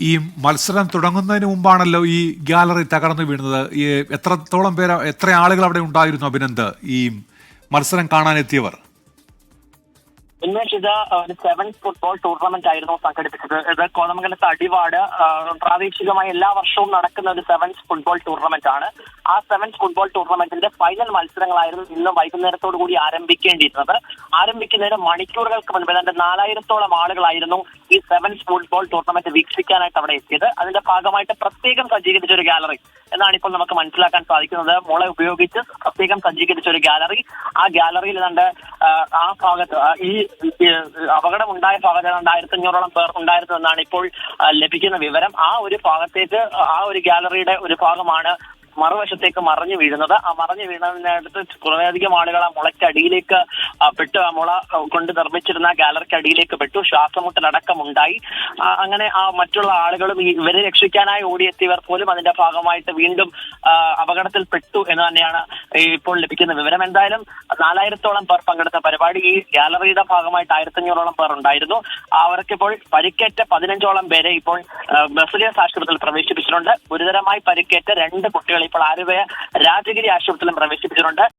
ഈ മത്സരം തുടങ്ങുന്നതിന് മുമ്പാണല്ലോ ഈ ഗാലറി തകർന്നു വീണത്. ഈ എത്ര ആളുകൾ അവിടെ ഉണ്ടായിരുന്നു അഭിനന്ദ്, ഈ മത്സരം കാണാനെത്തിയവർ? ഉന്മേഷ്, ഇത് ഒരു സെവൻസ് ഫുട്ബോൾ ടൂർണമെന്റ് ആയിരുന്നു സംഘടിപ്പിച്ചത്. ഇത് കോതമംഗലത്ത് അടിവാട് പ്രാദേശികമായി എല്ലാ വർഷവും നടക്കുന്ന ഒരു സെവൻസ് ഫുട്ബോൾ ടൂർണമെന്റ് ആണ്. ആ സെവൻസ് ഫുട്ബോൾ ടൂർണമെന്റിന്റെ ഫൈനൽ മത്സരങ്ങളായിരുന്നു ഇന്ന് വൈകുന്നേരത്തോടു കൂടി ആരംഭിക്കേണ്ടിയിരുന്നത്. ആരംഭിക്കുന്നതിന് മണിക്കൂറുകൾക്ക് മുൻപ് 4000-ഓളം ആളുകളായിരുന്നു ഈ സെവൻസ് ഫുട്ബോൾ ടൂർണമെന്റ് വീക്ഷിക്കാനായിട്ട് അവിടെ എത്തിയത്. അതിന്റെ ഭാഗമായിട്ട് പ്രത്യേകം സജ്ജീകരിച്ച ഒരു ഗാലറി എന്നാണ് ഇപ്പോൾ നമുക്ക് മനസ്സിലാക്കാൻ സാധിക്കുന്നത്. മുള ഉപയോഗിച്ച് പ്രത്യേകം സജ്ജീകരിച്ച ഒരു ഗാലറി. ആ ഗാലറിയിൽ ആ ഭാഗത്ത് ഈ അപകടമുണ്ടായ ഭാഗത്ത് 1500-ഓളം പേർ ഉണ്ടായിരുന്നു എന്നാണ് ഇപ്പോൾ ലഭിക്കുന്ന വിവരം. ആ ഒരു ഭാഗത്തേക്ക്, ആ ഒരു ഗാലറിയുടെ ഒരു ഭാഗമാണ് മറുവശത്തേക്ക് മറിഞ്ഞു വീഴുന്നത്. ആ മറിഞ്ഞു വീണതിനടുത്ത് കുറേയധികം ആളുകൾ ആ മുളയ്ക്കടിയിലേക്ക് പെട്ടു. ആ മുള കൊണ്ട് നിർമ്മിച്ചിരുന്ന ഗാലറിക്ക് അടിയിലേക്ക് പെട്ടു. ശ്വാസമുട്ടലടക്കം ഉണ്ടായി. അങ്ങനെ ആ മറ്റുള്ള ആളുകളും ഇവരെ രക്ഷിക്കാനായി ഓടിയെത്തിയവർ പോലും അതിന്റെ ഭാഗമായിട്ട് വീണ്ടും അപകടത്തിൽ പെട്ടു എന്ന് തന്നെയാണ് ഇപ്പോൾ ലഭിക്കുന്ന വിവരം. എന്തായാലും 4000-ഓളം പേർ പങ്കെടുത്ത പരിപാടി, ഈ ഗാലറിയുടെ ഭാഗമായിട്ട് 1500-ഓളം പേർ ഉണ്ടായിരുന്നു. അവർക്കിപ്പോൾ പരിക്കേറ്റ 15ഓളം പേരെ ഇപ്പോൾ ബസലിയസ് ആശുപത്രിയിൽ പ്രവേശിപ്പിച്ചിട്ടുണ്ട്. ഗുരുതരമായി പരിക്കേറ്റ 2 കുട്ടികൾ ഇപ്പോൾ ആലുവ രാജഗിരി ആശുപത്രിയിലും പ്രവേശിപ്പിച്ചിട്ടുണ്ട്.